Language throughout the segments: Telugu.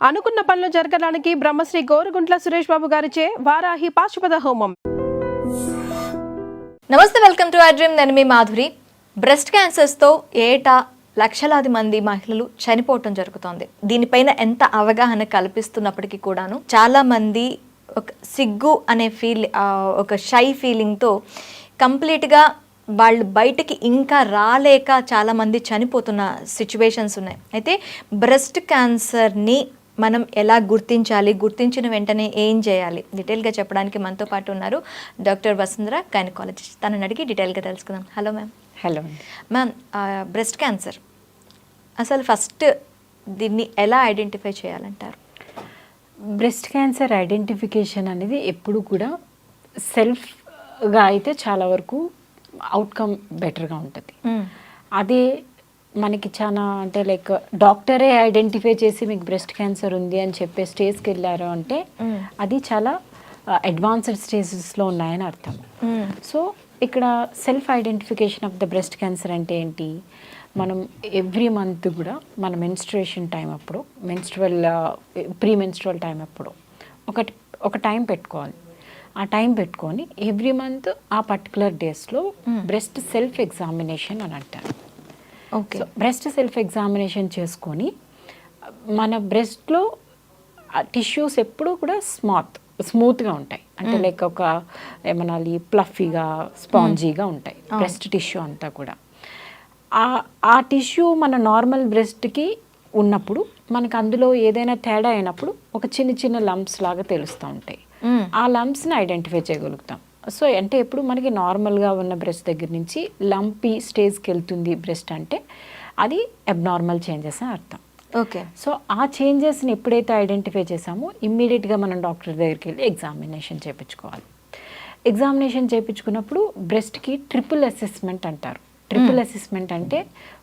అనుకున్న పనులు జరగడానికి బ్రహ్మశ్రీ గోరుగుంట్ల సురేష్ బాబు గారిచే వారాహి పాశుపత హోమం. నమస్తే, వెల్కమ్ టు డ్రీమ్. నేను మీ మాధురి. బ్రెస్ట్ క్యాన్సర్స్తో ఏటా లక్షలాది మంది మహిళలు చనిపోవటం జరుగుతోంది. దీనిపైన ఎంత అవగాహన కల్పిస్తున్నప్పటికీ కూడాను చాలా మంది ఒక సిగ్గు అనే ఒక షై ఫీలింగ్తో కంప్లీట్గా వాళ్ళు బయటకి ఇంకా రాలేక చాలామంది చనిపోతున్న సిచ్యువేషన్స్ ఉన్నాయి. అయితే బ్రెస్ట్ క్యాన్సర్ని మనం ఎలా గుర్తించాలి, గుర్తించిన వెంటనే ఏం చేయాలి, డీటెయిల్గా చెప్పడానికి మనతో పాటు ఉన్నారు డాక్టర్ వసుంధర, గైనకాలజిస్ట్. తనని అడిగి డీటెయిల్గా తెలుసుకుందాం. Hello ma'am. Hello ma'am, breast cancer అసలు ఫస్ట్ దీన్ని ఎలా ఐడెంటిఫై చేయాలంటారు? బ్రెస్ట్ క్యాన్సర్ ఐడెంటిఫికేషన్ అనేది ఎప్పుడు కూడా సెల్ఫ్గా అయితే చాలా వరకు అవుట్కమ్ బెటర్గా ఉంటుంది. అదే మనకి చాలా అంటే లైక్ డాక్టరే ఐడెంటిఫై చేసి మీకు బ్రెస్ట్ క్యాన్సర్ ఉంది అని చెప్పే స్టేజ్కి వెళ్ళారు అంటే అది చాలా అడ్వాన్స్డ్ స్టేజెస్లో ఉన్నాయని అర్థం. సో ఇక్కడ self identification of the breast cancer అంటే ఏంటి? మనం ఎవ్రీ మంత్ కూడా మన మెన్స్ట్రుయేషన్ టైం అప్పుడు, ప్రీ మెన్స్ట్రువల్ టైం అప్పుడు ఒక టైం పెట్టుకోవాలి. ఆ టైం పెట్టుకొని ఎవ్రీ మంత్ ఆ పర్టికులర్ డేస్లో బ్రెస్ట్ సెల్ఫ్ ఎగ్జామినేషన్ అని అంటారు. ఓకే, బ్రెస్ట్ సెల్ఫ్ ఎగ్జామినేషన్ చేసుకొని మన బ్రెస్ట్లో టిష్యూస్ ఎప్పుడూ కూడా స్మూత్గా ఉంటాయి. అంటే లైక్ ఒక ఏమనాలి ప్లఫీగా, స్పాంజీగా ఉంటాయి బ్రెస్ట్ టిష్యూ అంతా కూడా. ఆ టిష్యూ మన నార్మల్ బ్రెస్ట్కి ఉన్నప్పుడు మనకు అందులో ఏదైనా తేడా అయినప్పుడు ఒక చిన్న చిన్న లంప్స్ లాగా తెలుస్తూ ఉంటాయి. ఆ లంప్స్ని ఐడెంటిఫై చేయగలుగుతాం. సో అంటే ఎప్పుడు మనకి నార్మల్గా ఉన్న బ్రెస్ట్ దగ్గర నుంచి లంపీ స్టేజ్కి వెళ్తుంది బ్రెస్ట్ అంటే అది అబ్నార్మల్ చేంజెస్ అని అర్థం. ఓకే, సో ఆ చేంజెస్ని ఎప్పుడైతే ఐడెంటిఫై చేసామో ఇమ్మీడియట్గా మనం డాక్టర్ దగ్గరికి వెళ్ళి ఎగ్జామినేషన్ చేయించుకోవాలి. ఎగ్జామినేషన్ చేయించుకున్నప్పుడు బ్రెస్ట్కి ట్రిపుల్ అసెస్మెంట్ అంటారు. ట్రిపుల్ అసెస్మెంట్ అంటే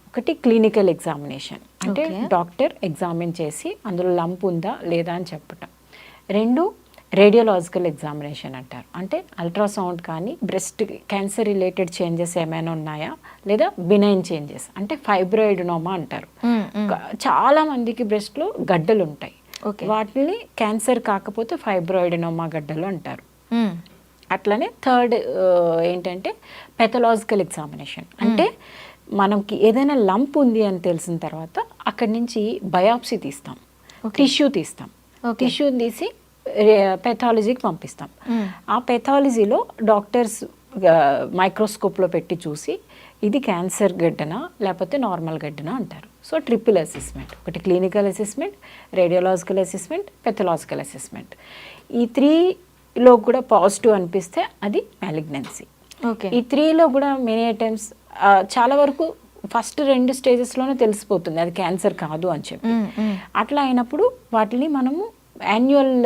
ఒకటి క్లినికల్ ఎగ్జామినేషన్, అంటే డాక్టర్ ఎగ్జామిన్ చేసి అందులో లంప్ ఉందా లేదా అని చెప్పటం. రెండు రేడియోలాజికల్ ఎగ్జామినేషన్ అంటారు. అంటే అల్ట్రాసౌండ్ కానీ బ్రెస్ట్ క్యాన్సర్ రిలేటెడ్ చేంజెస్ ఏమైనా ఉన్నాయా లేదా బినైన్ చేంజెస్ అంటే ఫైబ్రాయిడ్నోమా అంటారు. చాలా మందికి బ్రెస్ట్లో గడ్డలు ఉంటాయి, వాటిని క్యాన్సర్ కాకపోతే ఫైబ్రాయిడ్నోమా గడ్డలు అంటారు. అట్లనే థర్డ్ ఏంటంటే పెథలాజికల్ ఎగ్జామినేషన్, అంటే మనకి ఏదైనా లంప్ ఉంది అని తెలిసిన తర్వాత అక్కడి నుంచి బయాప్సీ తీస్తాం, టిష్యూ తీస్తాం. టిష్యూ తీసి పెథాలజీకి పంపిస్తాం. ఆ పెథాలజీలో డాక్టర్స్ మైక్రోస్కోప్లో పెట్టి చూసి ఇది క్యాన్సర్ గడ్డనా లేకపోతే నార్మల్ గడ్డనా అంటారు. సో ట్రిపుల్ అసెస్మెంట్, ఒకటి clinical assessment, radiological assessment, pathological assessment. ఈ 3లో కూడా పాజిటివ్ అనిపిస్తే అది మ్యాలిగ్నెన్సీ. ఈ 3లో కూడా మెనీ టైమ్స్ చాలా వరకు ఫస్ట్ 2 స్టేజెస్లోనే తెలిసిపోతుంది అది క్యాన్సర్ కాదు అని చెప్పి. అట్లా అయినప్పుడు వాటిని మనము యాన్యువల్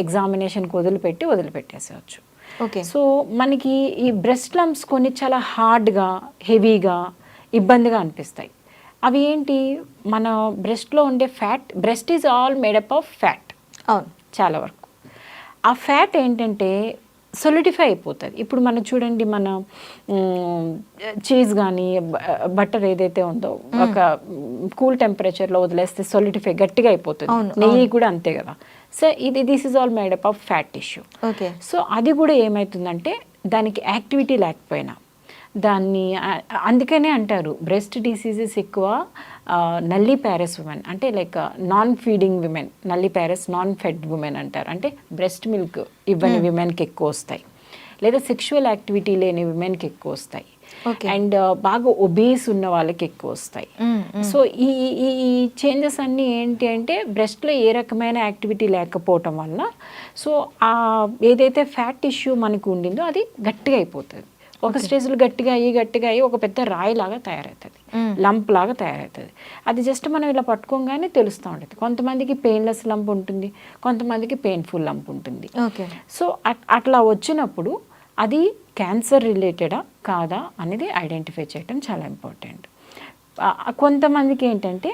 ఎగ్జామినేషన్కి వదిలిపెట్టేసేవచ్చు. ఓకే, సో మనకి ఈ బ్రెస్ట్ లంప్స్ కొన్ని చాలా హార్డ్గా, హెవీగా, ఇబ్బందిగా అనిపిస్తాయి. అవి ఏంటి? మన బ్రెస్ట్లో ఉండే fat, breast is all made up of fat. అవును, చాలా వరకు ఆ ఫ్యాట్ ఏంటంటే సొలిడిఫై అయిపోతుంది. ఇప్పుడు మనం చూడండి, మన చీజ్ కానీ బటర్ ఏదైతే ఉందో ఒక కూల్ టెంపరేచర్లో వదిలేస్తే సొలిడిఫై గట్టిగా అయిపోతుంది. నెయ్యి కూడా అంతే కదా. So this is all made up of fat tissue. Okay, so అది కూడా ఏమవుతుందంటే దానికి యాక్టివిటీ లేకపోయినా దాన్ని, అందుకనే అంటారు బ్రెస్ట్ డిసీజెస్ ఎక్కువ నల్లి ప్యారెస్ ఉమెన్, అంటే లైక్ నాన్ ఫీడింగ్ విమెన్, నల్లి ప్యారెస్ నాన్ ఫెడ్ ఉమెన్ అంటారు. అంటే బ్రెస్ట్ మిల్క్ ఇవ్వని విమెన్కి ఎక్కువ వస్తాయి, లేదా సెక్షువల్ యాక్టివిటీ లేని విమెన్కి ఎక్కువ వస్తాయి, అండ్ బాగా ఒబేస్ ఉన్న వాళ్ళకి ఎక్కువ వస్తాయి. సో ఈ చేంజెస్ అన్నీ ఏంటి అంటే బ్రెస్ట్లో ఏ రకమైన యాక్టివిటీ లేకపోవటం వల్ల సో ఏదైతే ఫ్యాట్ టిష్యూ మనకు ఉండిందో అది గట్టిగా అయిపోతుంది. ఒక స్టేజ్లో గట్టిగా అయ్యి ఒక పెద్ద రాయి లాగా తయారవుతుంది, లంప్ లాగా తయారవుతుంది. అది జస్ట్ మనం ఇలా పట్టుకోగానే తెలుస్తూ ఉంటుంది. కొంతమందికి పెయిన్లెస్ లంప్ ఉంటుంది, కొంతమందికి పెయిన్ఫుల్ లంప్ ఉంటుంది. ఓకే, సో అట్లా వచ్చినప్పుడు అది క్యాన్సర్ రిలేటెడా కాదా అనేది ఐడెంటిఫై చేయడం చాలా ఇంపార్టెంట్. కొంతమందికి ఏంటంటే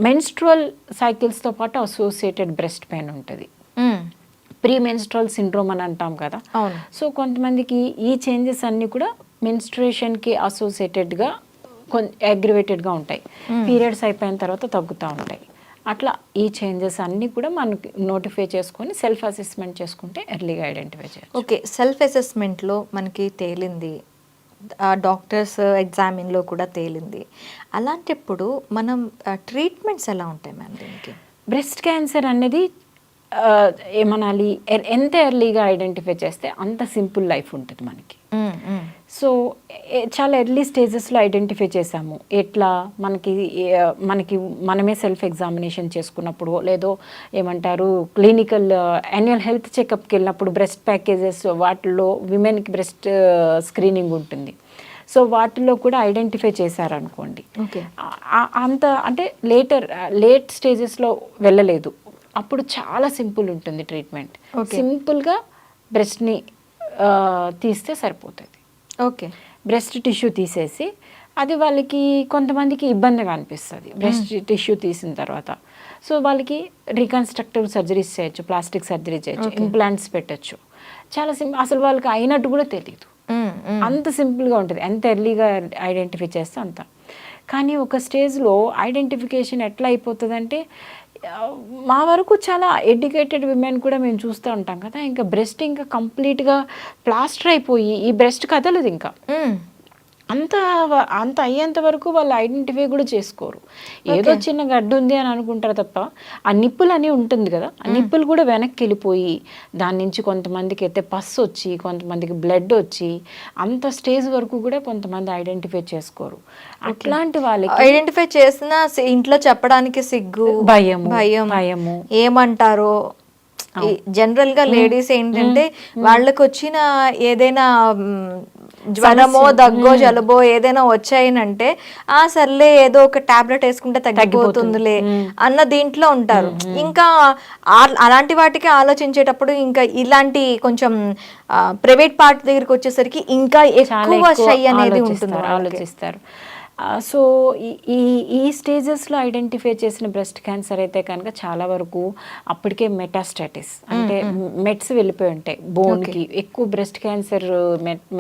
మెన్స్ట్రువల్ సైకిల్స్తో పాటు అసోసియేటెడ్ బ్రెస్ట్ పెయిన్ ఉంటుంది, ప్రీ మెన్స్ట్రువల్ సిండ్రోమ్ అని అంటాం కదా. సో కొంతమందికి ఈ చేంజెస్ అన్నీ కూడా మెన్స్ట్రుయేషన్కి అసోసియేటెడ్గా అగ్రివేటెడ్గా ఉంటాయి. పీరియడ్స్ అయిపోయిన తర్వాత తగ్గుతూ ఉంటాయి. అట్లా ఈ చేంజెస్ అన్నీ కూడా మనకి నోటిఫై చేసుకొని సెల్ఫ్ అసెస్మెంట్ చేసుకుంటే ఎర్లీగా ఐడెంటిఫై చేయొచ్చు. ఓకే, సెల్ఫ్ అసెస్మెంట్లో మనకి తేలింది, డాక్టర్స్ ఎగ్జామిన్లో కూడా తేలింది, అలాంటప్పుడు మనం ట్రీట్మెంట్స్ ఎలా ఉంటాయి మ్యామ్ దీనికి? బ్రెస్ట్ క్యాన్సర్ అనేది ఏమనాలి, ఎంత ఎర్లీగా ఐడెంటిఫై చేస్తే అంత సింపుల్ లైఫ్ ఉంటుంది మనకి. సో చాలా ఎర్లీ స్టేజెస్లో ఐడెంటిఫై చేసాము. ఎట్లా మనకి మనమే సెల్ఫ్ ఎగ్జామినేషన్ చేసుకున్నప్పుడు, లేదో ఏమంటారు క్లినికల్ యాన్యువల్ హెల్త్ చెకప్కి వెళ్ళినప్పుడు, బ్రెస్ట్ ప్యాకేజెస్ వాటిల్లో విమెన్కి బ్రెస్ట్ స్క్రీనింగ్ ఉంటుంది. సో వాటిలో కూడా ఐడెంటిఫై చేశారనుకోండి, అంత అంటే లేట్ స్టేజెస్లో వెళ్ళలేదు, అప్పుడు చాలా సింపుల్ ఉంటుంది ట్రీట్మెంట్. సింపుల్గా బ్రెస్ట్ని తీస్తే సరిపోతుంది. ఓకే, బ్రెస్ట్ టిష్యూ తీసేసి, అది వాళ్ళకి కొంతమందికి ఇబ్బందిగా అనిపిస్తుంది బ్రెస్ట్ టిష్యూ తీసిన తర్వాత. సో వాళ్ళకి రీకన్స్ట్రక్టివ్ సర్జరీస్ చేయొచ్చు, ప్లాస్టిక్ సర్జరీ చేయొచ్చు, ఇంప్లాంట్స్ పెట్టచ్చు. చాలా అసలు వాళ్ళకి అయినట్టు కూడా తెలియదు, అంత సింపుల్గా ఉంటుంది ఎంత ఎర్లీగా ఐడెంటిఫై చేస్తే అంత. కానీ ఒక స్టేజ్లో ఐడెంటిఫికేషన్ ఎట్లా అయిపోతుందంటే, మా వరకు చాలా ఎడ్యుకేటెడ్ విమెన్ కూడా మేము చూస్తూ ఉంటాం కదా, ఇంకా బ్రెస్ట్ ఇంకా కంప్లీట్గా ప్లాస్టర్ అయిపోయి ఈ బ్రెస్ట్ కదలదు ఇంకా, అంత అయ్యేంత వరకు వాళ్ళు ఐడెంటిఫై కూడా చేసుకోరు. ఏదో చిన్న గడ్డ ఉంది అని అనుకుంటారు తప్ప, ఆ నిప్పులు అని ఉంటుంది కదా, ఆ నిప్పులు కూడా వెనక్కి వెళ్ళిపోయి దాని నుంచి కొంతమందికి అయితే పస్ వచ్చి, కొంతమందికి బ్లడ్ వచ్చి, అంత స్టేజ్ వరకు కూడా కొంతమంది ఐడెంటిఫై చేసుకోరు. అట్లాంటి వాళ్ళకి ఐడెంటిఫై చేసిన ఇంట్లో చెప్పడానికి సిగ్గు, భయము, ఏమంటారో. జనరల్ గా లేడీస్ ఏంటంటే వాళ్ళకి వచ్చిన ఏదైనా జ్వరమో దగ్గో జలుబో ఏదైనా వచ్చాయనంటే సర్లే ఏదో ఒక టాబ్లెట్ వేసుకుంటే తగ్గిపోతుందిలే అన్న దీంట్లో ఉంటారు. ఇంకా అలాంటి వాటికి ఆలోచించేటప్పుడు ఇంకా ఇలాంటి కొంచెం ప్రైవేట్ పార్ట్ దగ్గరికి వచ్చేసరికి ఇంకా ఎక్కువ షై అనేది ఉంటుంది, ఆలోచిస్తారు. సో ఈ స్టేజెస్లో ఐడెంటిఫై చేసిన బ్రెస్ట్ క్యాన్సర్ అయితే కనుక చాలా వరకు అప్పటికే మెటాస్టాటిస్ అంటే మెట్స్ వెళ్ళిపోయి ఉంటాయి బోన్కి. ఎక్కువ బ్రెస్ట్ క్యాన్సర్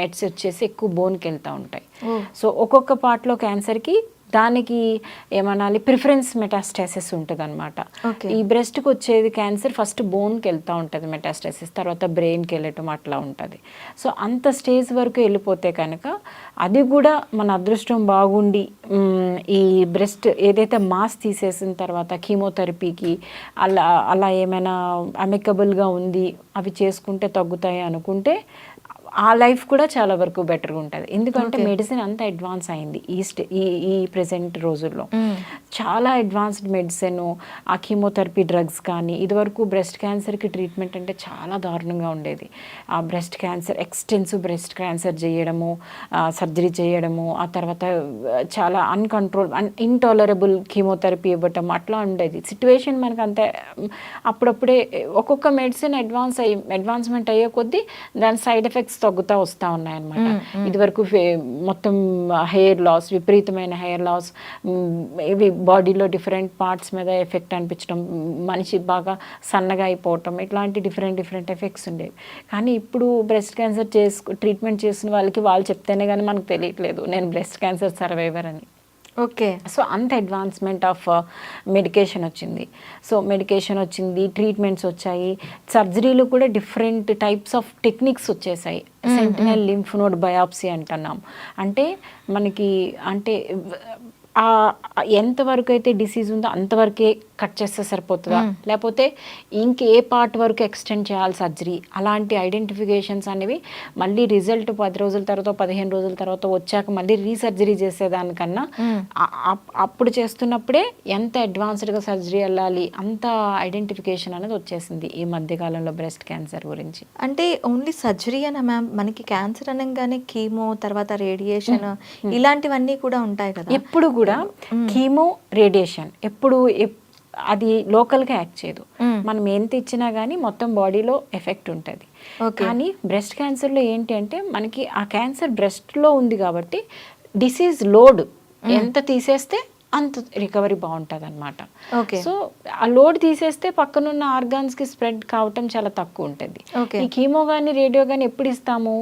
మెట్స్ వచ్చేసి ఎక్కువ బోన్కి వెళ్తూ ఉంటాయి. సో ఒక్కొక్క పార్ట్లో క్యాన్సర్కి దానికి ఏమనాలి ప్రిఫరెన్స్ మెటాస్టాసిస్ ఉంటుంది అనమాట. ఈ బ్రెస్ట్కి వచ్చేది క్యాన్సర్ ఫస్ట్ బోన్కి వెళ్తూ ఉంటుంది మెటాస్టాసిస్, తర్వాత బ్రెయిన్కి వెళ్ళటం అట్లా ఉంటుంది. సో అంత స్టేజ్ వరకు వెళ్ళిపోతే కనుక అది కూడా మన అదృష్టం బాగుండి ఈ బ్రెస్ట్ ఏదైతే మాస్ తీసేసిన తర్వాత కీమోథెరపీకి అలా ఏమైనా అమికబుల్గా ఉంది, అవి చేసుకుంటే తగ్గుతాయి అనుకుంటే ఆ లైఫ్ కూడా చాలా వరకు బెటర్గా ఉంటుంది. ఎందుకంటే మెడిసిన్ అంతా అడ్వాన్స్ అయింది ఈ ప్రెసెంట్ రోజుల్లో. చాలా అడ్వాన్స్డ్ మెడిసిన్, ఆ కీమోథెరపీ డ్రగ్స్ కానీ, ఇదివరకు బ్రెస్ట్ క్యాన్సర్కి ట్రీట్మెంట్ అంటే చాలా దారుణంగా ఉండేది. ఆ breast cancer extensive breast cancer చేయడము, సర్జరీ చేయడము, ఆ తర్వాత చాలా ఇంటాలరబుల్ కీమోథెరపీ ఇవ్వటం అట్లా ఉండేది సిచ్యువేషన్. మనకు అంతే అప్పుడప్పుడే ఒక్కొక్క మెడిసిన్ అడ్వాన్స్మెంట్ అయ్యే కొద్దీ దాని సైడ్ ఎఫెక్ట్స్ తగ్గుతూ వస్తూ ఉన్నాయన్నమాట. ఇదివరకు మొత్తం హెయిర్ లాస్, విపరీతమైన హెయిర్ లాస్, ఇవి బాడీలో డిఫరెంట్ పార్ట్స్ మీద ఎఫెక్ట్ అనిపించడం, మనిషి బాగా సన్నగా అయిపోవటం, ఇట్లాంటి డిఫరెంట్ ఎఫెక్ట్స్ ఉండేవి. కానీ ఇప్పుడు బ్రెస్ట్ క్యాన్సర్ ట్రీట్మెంట్ చేసిన వాళ్ళకి వాళ్ళు చెప్తేనే కానీ మనకు తెలియట్లేదు నేను బ్రెస్ట్ క్యాన్సర్ సర్వైవర్ అని. ఓకే, సో అంత అడ్వాన్స్మెంట్ ఆఫ్ మెడికేషన్ వచ్చింది, ట్రీట్మెంట్స్ వచ్చాయి, సర్జరీలు కూడా డిఫరెంట్ టైప్స్ ఆఫ్ టెక్నిక్స్ వచ్చేసాయి. సెంటినల్ లింఫ్ నోడ్ బయాప్సీ అంటున్నాం. అంటే మనకి ఎంతవరకు అయితే డిసీజ్ ఉందో అంతవరకే కట్ చేస్తే సరిపోతుందా, లేకపోతే ఇంకే పార్ట్ వరకు ఎక్స్టెండ్ చేయాలి సర్జరీ, అలాంటి ఐడెంటిఫికేషన్స్ అనేవి మళ్ళీ రిజల్ట్ 10 రోజుల తర్వాత 15 రోజుల తర్వాత వచ్చాక మళ్ళీ రీసర్జరీ చేసేదానికన్నా అప్పుడు చేస్తున్నప్పుడే ఎంత అడ్వాన్స్డ్గా సర్జరీ వెళ్ళాలి అంత ఐడెంటిఫికేషన్ అనేది వచ్చేసింది ఈ మధ్యకాలంలో బ్రెస్ట్ క్యాన్సర్ గురించి. అంటే ఓన్లీ సర్జరీ అనా మ్యామ్? మనకి క్యాన్సర్ అనగానే కీమో, తర్వాత రేడియేషన్, ఇలాంటివన్నీ కూడా ఉంటాయి కదా. ఎప్పుడు కూడా కీమో రేడియేషన్ ఎప్పుడు అది లోకల్గా యాక్ట్ చేయదు. మనం ఎంత ఇచ్చినా కానీ మొత్తం బాడీలో ఎఫెక్ట్ ఉంటుంది. కానీ బ్రెస్ట్ క్యాన్సర్లో ఏంటి అంటే మనకి ఆ క్యాన్సర్ బ్రెస్ట్లో ఉంది కాబట్టి డిసీజ్ లోడ్ ఎంత తీసేస్తే అంత రికవరీ బాగుంటుంది అనమాట. ఓకే. సో ఆ లోడ్ తీసేస్తే పక్కనున్న ఆర్గాన్స్కి స్ప్రెడ్ కావటం చాలా తక్కువ ఉంటుంది. ఓకే. ఈ కీమో కానీ రేడియో కానీ ఎప్పుడు ఇస్తాము,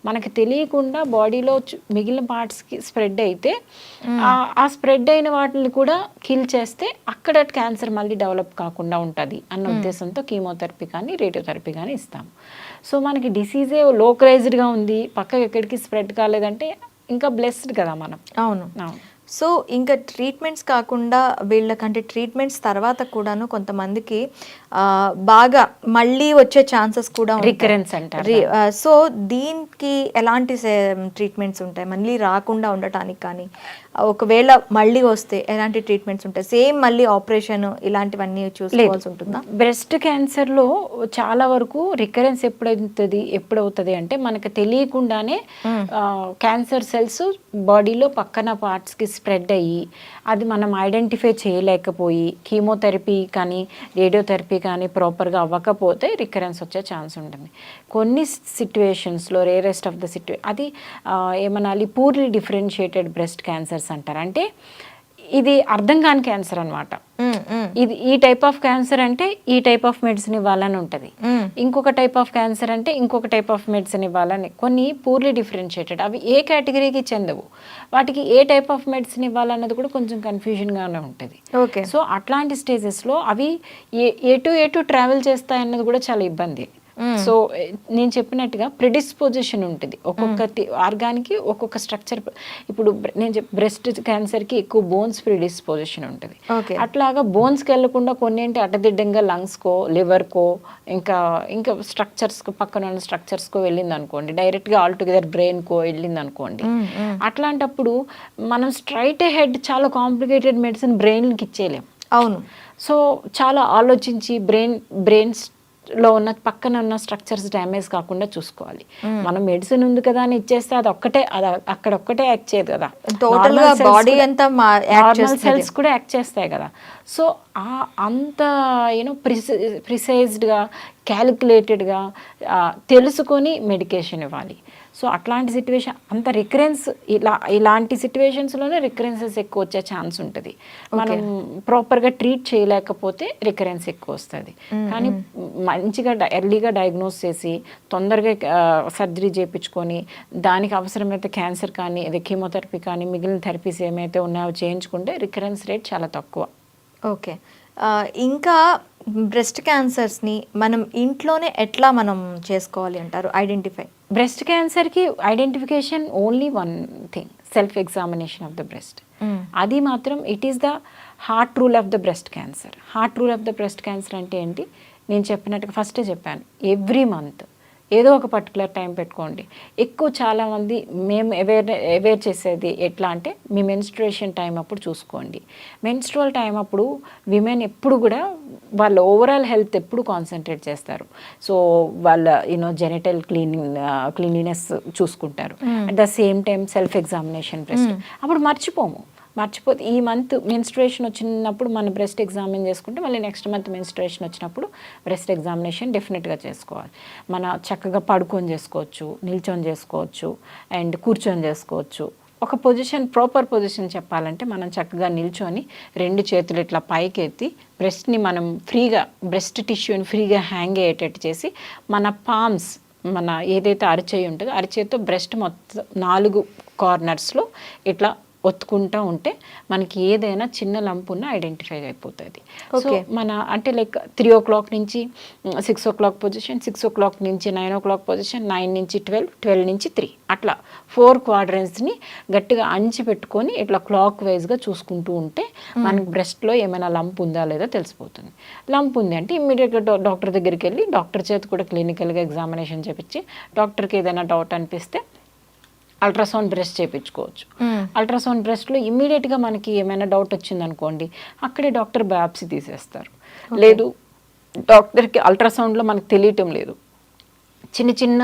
మనకి తెలియకుండా బాడీలో మిగిలిన పార్ట్స్కి స్ప్రెడ్ అయితే ఆ స్ప్రెడ్ అయిన వాటిని కూడా కిల్ చేస్తే అక్కడ క్యాన్సర్ మళ్ళీ డెవలప్ కాకుండా ఉంటుంది అన్న ఉద్దేశంతో కీమోథెరపీ కానీ రేడియోథెరపీ కానీ ఇస్తాము. సో మనకి డిసీజే లోకలైజ్డ్గా ఉంది, పక్కకి ఎక్కడికి స్ప్రెడ్ కాలేదంటే ఇంకా బ్లెస్డ్ కదా మనం. అవును. సో ఇంకా ట్రీట్మెంట్స్ కాకుండా వీళ్ళకంటే ట్రీట్మెంట్స్ తర్వాత కూడాను కొంతమందికి బాగా మళ్ళీ వచ్చే ఛాన్సెస్ కూడా రికరెన్స్ అంటారు. సో దీనికి ఎలాంటి ట్రీట్మెంట్స్ ఉంటాయి మళ్ళీ రాకుండా ఉండటానికి? కానీ ఒకవేళ మళ్ళీ వస్తే ఎలాంటి ట్రీట్మెంట్స్ ఉంటాయి? సేమ్ మళ్ళీ ఆపరేషన్ ఇలాంటివన్నీ చూసుకోవాల్సి ఉంటుందా? బ్రెస్ట్ క్యాన్సర్లో చాలా వరకు రికరెన్స్ ఎప్పుడవుతుంది అంటే మనకు తెలియకుండానే క్యాన్సర్ సెల్స్ బాడీలో పక్కన పార్ట్స్కి స్ప్రెడ్ అయ్యి అది మనం ఐడెంటిఫై చేయలేకపోయి కీమోథెరపీ కానీ రేడియోథెరపీ కానీ ప్రాపర్గా అవ్వకపోతే రికరెన్స్ వచ్చే ఛాన్స్ ఉంటుంది. కొన్ని సిట్యువేషన్స్లో రేరెస్ట్ ఆఫ్ ద అది ఏమనాలి పూర్లీ డిఫరెన్షియేటెడ్ బ్రెస్ట్ క్యాన్సర్స్ అంటారు. అంటే ఇది అర్థం కాని క్యాన్సర్ అనమాట. ఇది ఈ టైప్ ఆఫ్ క్యాన్సర్ అంటే ఈ టైప్ ఆఫ్ మెడిసిన్ ఇవ్వాలని ఉంటుంది, ఇంకొక టైప్ ఆఫ్ క్యాన్సర్ అంటే ఇంకొక టైప్ ఆఫ్ మెడిసిన్ ఇవ్వాలని. కొన్ని పూర్లీ డిఫరెన్షియేటెడ్, అవి ఏ కేటగిరీకి చెందవు, వాటికి ఏ టైప్ ఆఫ్ మెడిసిన్ ఇవ్వాలన్నది కూడా కొంచెం కన్ఫ్యూజన్గానే ఉంటుంది. ఓకే. సో అట్లాంటి స్టేజెస్లో అవి ఎటు ట్రావెల్ చేస్తాయన్నది కూడా చాలా ఇబ్బంది. సో నేను చెప్పినట్టుగా ప్రిడిస్పోజిషన్ ఉంటుంది ఒక్కొక్క ఆర్గాన్కి ఒక్కొక్క స్ట్రక్చర్. ఇప్పుడు నేను బ్రెస్ట్ క్యాన్సర్కి ఎక్కువ బోన్స్ ప్రిడిస్పోజిషన్ ఉంటుంది. అట్లాగా బోన్స్కి వెళ్ళకుండా కొన్ని ఏంటి అడ్డదిడ్డంగా లంగ్స్కో లివర్కో ఇంకా స్ట్రక్చర్స్కో పక్కన ఉన్న స్ట్రక్చర్స్కో వెళ్ళింది అనుకోండి, డైరెక్ట్గా ఆల్ టుగెదర్ బ్రెయిన్కో వెళ్ళింది అనుకోండి. అట్లాంటప్పుడు మనం స్ట్రైట్ హెడ్ చాలా కాంప్లికేటెడ్ మెడిసిన్ బ్రెయిన్కి ఇచ్చేయలేం. అవును. సో చాలా ఆలోచించి బ్రెయిన్స్ లో ఉన్న పక్కన ఉన్న స్ట్రక్చర్స్ డ్యామేజ్ కాకుండా చూసుకోవాలి. మనం మెడిసిన్ ఉంది కదా అని ఇచ్చేస్తే అది అక్కడ ఒక్కటే యాక్ట్ చేయదు కదా, టోటల్ గా బాడీ అంతా నార్మల్ సెల్స్ కూడా యాక్ట్ చేస్తాయి కదా. సో అంత ప్రిసైజ్డ్గా క్యాలిక్యులేటెడ్గా తెలుసుకొని మెడికేషన్ ఇవ్వాలి. సో అట్లాంటి సిట్యువేషన్ అంత రికరెన్స్ ఇలాంటి సిట్యువేషన్స్లోనే రికరెన్సెస్ ఎక్కువ వచ్చే ఛాన్స్ ఉంటుంది. మనం ప్రాపర్గా ట్రీట్ చేయలేకపోతే రికరెన్స్ ఎక్కువ వస్తుంది. కానీ మంచిగా ఎర్లీగా డయాగ్నోస్ చేసి తొందరగా సర్జరీ చేయించుకొని దానికి అవసరమైతే క్యాన్సర్ కానీ అదే కీమోథెరపీ కానీ మిగిలిన థెరపీస్ ఏమైతే ఉన్నాయో చేయించుకుంటే రికరెన్స్ రేట్ చాలా తక్కువ. ఓకే. ఇంకా బ్రెస్ట్ క్యాన్సర్స్ని మనం ఇంట్లోనే ఎట్లా మనం చేసుకోవాలి అంటారు ఐడెంటిఫై? బ్రెస్ట్ క్యాన్సర్కి identification only one thing, self examination of the breast. అది మాత్రం it is the heart rule of the breast cancer. Heart rule of the breast cancer అంటే ఏంటి, నేను చెప్పినట్టుగా ఫస్టే చెప్పాను, ఎవ్రీ మంత్ ఏదో ఒక పర్టికులర్ టైం పెట్టుకోండి. ఎక్కువ చాలామంది మేము అవేర్ చేసేది ఎట్లా అంటే మీ మెన్స్ట్రుయేషన్ టైం అప్పుడు చూసుకోండి. మెన్స్ట్రువల్ టైం అప్పుడు విమెన్ ఎప్పుడు కూడా వాళ్ళ ఓవరాల్ హెల్త్ ఎప్పుడు కాన్సన్ట్రేట్ చేస్తారు. సో వాళ్ళ జెనిటల్ క్లీనినెస్ చూసుకుంటారు. At the same time self examination breast అప్పుడు మర్చిపోతే ఈ మంత్ మెన్స్ట్రుయేషన్ వచ్చినప్పుడు మన బ్రెస్ట్ ఎగ్జామిన్ చేసుకుంటే మళ్ళీ నెక్స్ట్ మంత్ మెన్స్ట్రుయేషన్ వచ్చినప్పుడు బ్రెస్ట్ ఎగ్జామినేషన్ డెఫినెట్గా చేసుకోవాలి. మన చక్కగా పడుకొని చేసుకోవచ్చు, నిల్చొని చేసుకోవచ్చు అండ్ కూర్చొని చేసుకోవచ్చు. ఒక పొజిషన్ ప్రాపర్ పొజిషన్ చెప్పాలంటే మనం చక్కగా నిల్చొని రెండు చేతులు ఇట్లా పైకి ఎత్తి బ్రెస్ట్ని మనం ఫ్రీగా బ్రెస్ట్ టిష్యూని ఫ్రీగా హ్యాంగ్ అయ్యేటట్టు చేసి మన పామ్స్ మన ఏదైతే అరిచేయి ఉంటుందో అరిచేయితో బ్రెస్ట్ మొత్తం 4 కార్నర్స్లో ఇట్లా ఒత్తుకుంటూ ఉంటే మనకి ఏదైనా చిన్న లంప్ ఉన్న ఐడెంటిఫై అయిపోతుంది. సో మన అంటే లైక్ 3 o'clock నుంచి 6 o'clock పొజిషన్, 6 o'clock నుంచి 9 o'clock పొజిషన్, 9 నుంచి 12, 12 నుంచి 3 అట్లా 4 quadrantsని గట్టిగా అంచి పెట్టుకొని ఇట్లా క్లాక్ వైజ్గా చూసుకుంటూ ఉంటే మనకి బ్రెస్ట్లో ఏమైనా లంప్ ఉందా లేదా తెలిసిపోతుంది. లంప్ ఉంది అంటే ఇమ్మీడియట్గా డాక్టర్ దగ్గరికి వెళ్ళి డాక్టర్ చేత కూడా క్లినికల్గా ఎగ్జామినేషన్ చేపించి డాక్టర్కి ఏదైనా డౌట్ అనిపిస్తే అల్ట్రాసౌండ్ బ్రెస్ట్ చేయించుకోవచ్చు. అల్ట్రాసౌండ్ బ్రెస్ట్లో ఇమ్మీడియట్గా మనకి ఏమైనా డౌట్ వచ్చిందనుకోండి అక్కడే డాక్టర్ బయాప్సీ తీసేస్తారు. లేదు డాక్టర్కి అల్ట్రాసౌండ్లో మనకు తెలియటం లేదు, చిన్న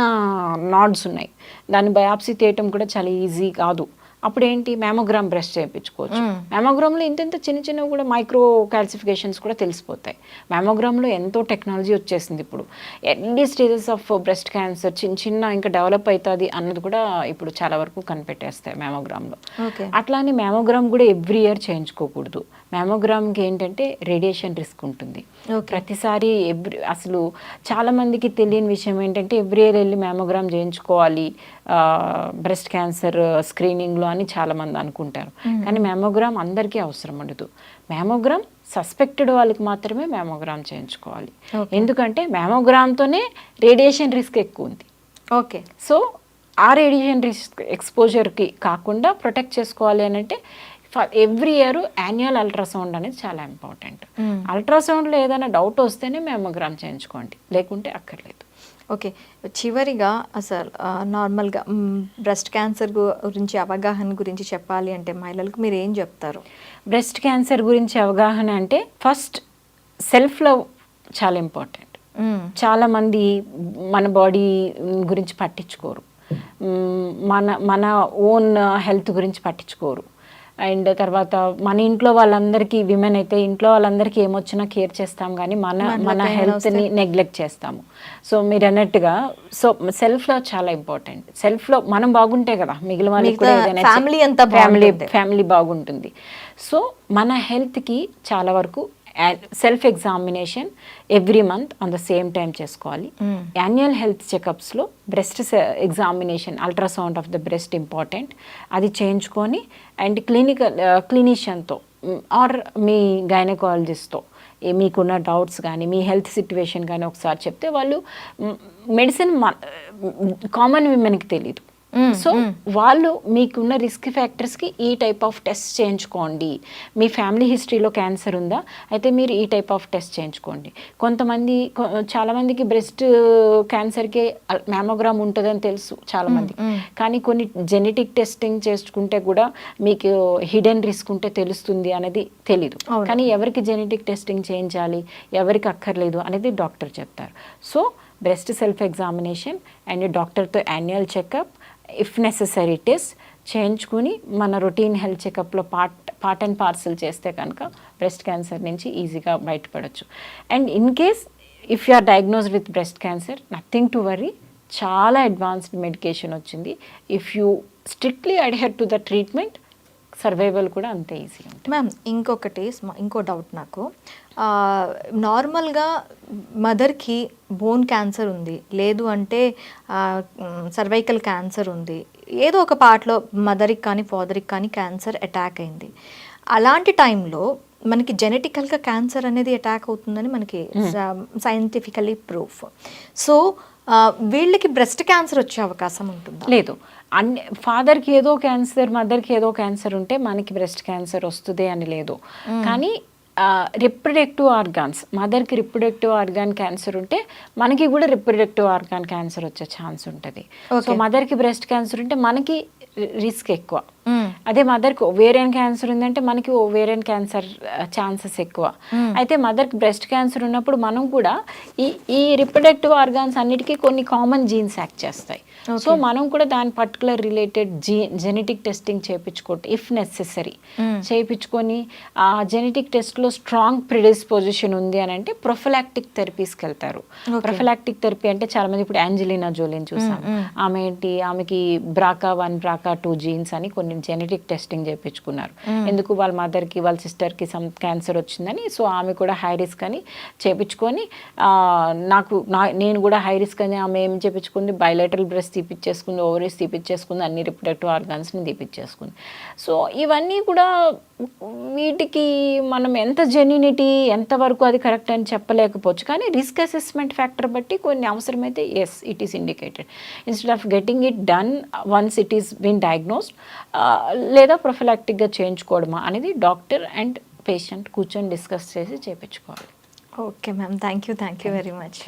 నాడ్స్ ఉన్నాయి, దాన్ని బయాప్సీ తీయటం కూడా చాలా ఈజీ కాదు అప్పుడు ఏంటి మ్యామోగ్రామ్ బ్రెస్ట్ చేయించుకోవచ్చు. మ్యామోగ్రామ్లో ఇంత చిన్న చిన్నవి కూడా మైక్రో క్యాల్సిఫికేషన్స్ కూడా తెలిసిపోతాయి. మ్యామోగ్రామ్లో ఎంతో టెక్నాలజీ వచ్చేసింది ఇప్పుడు. ఎన్ని స్టేజెస్ ఆఫ్ బ్రెస్ట్ క్యాన్సర్ చిన్న ఇంకా డెవలప్ అవుతుంది అన్నది కూడా ఇప్పుడు చాలా వరకు కనిపెట్టేస్తాయి మ్యామోగ్రామ్లో. అట్లానే మ్యామోగ్రామ్ కూడా ఎవ్రీ ఇయర్ చేయించుకోకూడదు. మ్యామోగ్రామ్కి ఏంటంటే రేడియేషన్ రిస్క్ ఉంటుంది. ప్రతిసారి అసలు చాలామందికి తెలియని విషయం ఏంటంటే ఎవ్రీ ఇయర్ వెళ్ళి మ్యామోగ్రామ్ చేయించుకోవాలి బ్రెస్ట్ క్యాన్సర్ స్క్రీనింగ్లో అని చాలామంది అనుకుంటారు. కానీ మ్యామోగ్రామ్ అందరికీ అవసరం ఉండదు. మ్యామోగ్రామ్ సస్పెక్టెడ్ వాళ్ళకి మాత్రమే మ్యామోగ్రామ్ చేయించుకోవాలి. ఎందుకంటే మ్యామోగ్రామ్తోనే రేడియేషన్ రిస్క్ ఎక్కువ ఉంది. ఓకే, సో ఆ రేడియేషన్ రిస్క్ ఎక్స్పోజర్కి కాకుండా ప్రొటెక్ట్ చేసుకోవాలి అని అంటే ఎవ్రీ ఇయర్ యాన్యువల్ అల్ట్రాసౌండ్ అనేది చాలా ఇంపార్టెంట్. అల్ట్రాసౌండ్లో ఏదైనా డౌట్ వస్తేనే మ్యామోగ్రామ్ చేయించుకోండి, లేకుంటే అక్కర్లేదు. ఓకే, చివరిగా అసలు నార్మల్గా బ్రెస్ట్ క్యాన్సర్ గురించి అవగాహన గురించి చెప్పాలి అంటే మహిళలకు మీరు ఏం చెప్తారు? బ్రెస్ట్ క్యాన్సర్ గురించి అవగాహన అంటే ఫస్ట్ సెల్ఫ్ లవ్ చాలా ఇంపార్టెంట్. చాలామంది మన బాడీ గురించి పట్టించుకోరు, మన ఓన్ హెల్త్ గురించి పట్టించుకోరు. అండ్ తర్వాత మన ఇంట్లో వాళ్ళందరికీ, విమెన్ అయితే ఇంట్లో వాళ్ళందరికీ ఏమొచ్చినా కేర్ చేస్తాం, కానీ మన హెల్త్ని నెగ్లెక్ట్ చేస్తాము. సో మీరు అన్నట్టుగా సో సెల్ఫ్ లవ్ చాలా ఇంపార్టెంట్. సెల్ఫ్ లవ్ మనం బాగుంటే కదా మిగిలిన వాళ్ళకి కూడా ఏదైనా ఫ్యామిలీ బాగుంటుంది. సో మన హెల్త్కి చాలా వరకు self examination every month on the same time చేసుకోవాలి. యాన్యువల్ హెల్త్ చెకప్స్లో breast examination ultrasound of the breast important, అది చేయించుకొని అండ్ క్లినిషియన్తో ఆర్ మీ గైనకాలజిస్ట్తో మీకున్న డౌట్స్ కానీ మీ హెల్త్ సిట్యువేషన్ కానీ ఒకసారి చెప్తే వాళ్ళు మెడిసిన్ కామన్ విమెన్కి తెలియదు. సో వాళ్ళు మీకున్న రిస్క్ ఫ్యాక్టర్స్కి ఈ టైప్ ఆఫ్ టెస్ట్ చేయించుకోండి. మీ ఫ్యామిలీ హిస్టరీలో క్యాన్సర్ ఉందా, అయితే మీరు ఈ టైప్ ఆఫ్ టెస్ట్ చేయించుకోండి. చాలామందికి బ్రెస్ట్ క్యాన్సర్కే మ్యామోగ్రామ్ ఉంటుందని తెలుసు చాలామంది, కానీ కొన్ని జెనెటిక్ టెస్టింగ్ చేసుకుంటే కూడా మీకు హిడెన్ రిస్క్ ఉంటే తెలుస్తుంది అనేది తెలీదు. కానీ ఎవరికి జెనెటిక్ టెస్టింగ్ చేయించాలి, ఎవరికి అక్కర్లేదు అనేది డాక్టర్ చెప్తారు. So breast self examination and డాక్టర్తో annual checkup, if necessary test చేయించుకుని మన రొటీన్ హెల్త్ చెకప్లో పార్ట్ అండ్ పార్సల్ చేస్తే కనుక బ్రెస్ట్ క్యాన్సర్ నుంచి ఈజీగా బయటపడవచ్చు. And in case if you are diagnosed with breast cancer, nothing to worry, చాలా అడ్వాన్స్డ్ మెడికేషన్ వచ్చింది. If you strictly adhere to the treatment, survival కూడా అంతే ఈజీ ఉంటుంది. మ్యామ్ ఇంకో డౌట్ నాకు, నార్మల్గా మదర్కి బోన్ క్యాన్సర్ ఉంది, లేదు అంటే సర్వైకల్ క్యాన్సర్ ఉంది, ఏదో ఒక పార్ట్లో మదర్కి కానీ ఫాదర్కి కానీ క్యాన్సర్ అటాక్ అయింది. అలాంటి టైంలో మనకి జెనెటికల్గా క్యాన్సర్ అనేది అటాక్ అవుతుందని మనకి సైంటిఫికలీ ప్రూఫ్. సో వీళ్ళకి బ్రెస్ట్ క్యాన్సర్ వచ్చే అవకాశం ఉంటుందా? లేదు. ఫాదర్కి ఏదో క్యాన్సర్, మదర్కి ఏదో క్యాన్సర్ ఉంటే మనకి బ్రెస్ట్ క్యాన్సర్ వస్తుంది అని లేదు. కానీ రిప్రొడక్టివ్ ఆర్గాన్స్, మదర్కి రిప్రొడక్టివ్ ఆర్గాన్ క్యాన్సర్ ఉంటే మనకి కూడా రిప్రొడక్టివ్ ఆర్గాన్ క్యాన్సర్ వచ్చే ఛాన్స్ ఉంటుంది. సో మదర్కి బ్రెస్ట్ క్యాన్సర్ ఉంటే మనకి రిస్క్ ఎక్కువ. అదే మదర్కి ఓవేరియన్ క్యాన్సర్ ఉందంటే మనకి ఓవేరియన్ క్యాన్సర్ ఛాన్సెస్ ఎక్కువ. అయితే మదర్కి బ్రెస్ట్ క్యాన్సర్ ఉన్నప్పుడు మనం కూడా ఈ రిప్రొడక్టివ్ ఆర్గాన్స్ అన్నిటికీ కొన్ని కామన్ జీన్స్ యాక్ట్ చేస్తాయి. సో మనం కూడా దాని పర్టికులర్ రిలేటెడ్ జెనెటిక్ టెస్టింగ్ చేయించుకోండి ఇఫ్ నెసెసరీ. చేయించుకొని ఆ జెనెటిక్ టెస్ట్లో స్ట్రాంగ్ ప్రిడిస్పోజిషన్ ఉంది అని అంటే ప్రొఫిలాక్టిక్ థెరపీస్కి వెళ్తారు. ప్రొఫిలాక్టిక్ థెరపీ అంటే చాలా మంది ఇప్పుడు యాంజెలినా జోలిని చూసాం, ఆమెకి BRCA1 BRCA2 జీన్స్ అని కొన్ని జెనెటిక్ టెస్టింగ్ చేయించుకున్నారు. ఎందుకు వాళ్ళ మదర్కి వాళ్ళ సిస్టర్కి సమ్ క్యాన్సర్ వచ్చిందని. సో ఆమె కూడా హై రిస్క్ అని చేయించుకొని నేను కూడా హై రిస్క్ అని ఆమె ఏం చేయించుకుంది, బైలేటరల్ బ్రెస్ట్ తీపిచ్చేసుకుంది, ఓవరీస్ తీపిచ్చేసుకుంది, అన్ని రిప్రొడక్టివ్ ఆర్గాన్స్ని తీపిచ్చేసుకుంది. సో ఇవన్నీ కూడా వీటికి మనం ఎంత జెన్యునిటీ ఎంతవరకు అది కరెక్ట్ అని చెప్పలేకపోవచ్చు, కానీ రిస్క్ అసెస్మెంట్ ఫ్యాక్టర్ బట్టి కొన్ని అవసరమైతే as it is indicated. Instead of getting it done once it is been diagnosed, లేదా ప్రొఫిలాక్టిక్గా చేయించుకోవడమా అనేది డాక్టర్ అండ్ పేషెంట్ కూర్చొని డిస్కస్ చేసి చేయించుకోవాలి. Okay ma'am, thank you very much.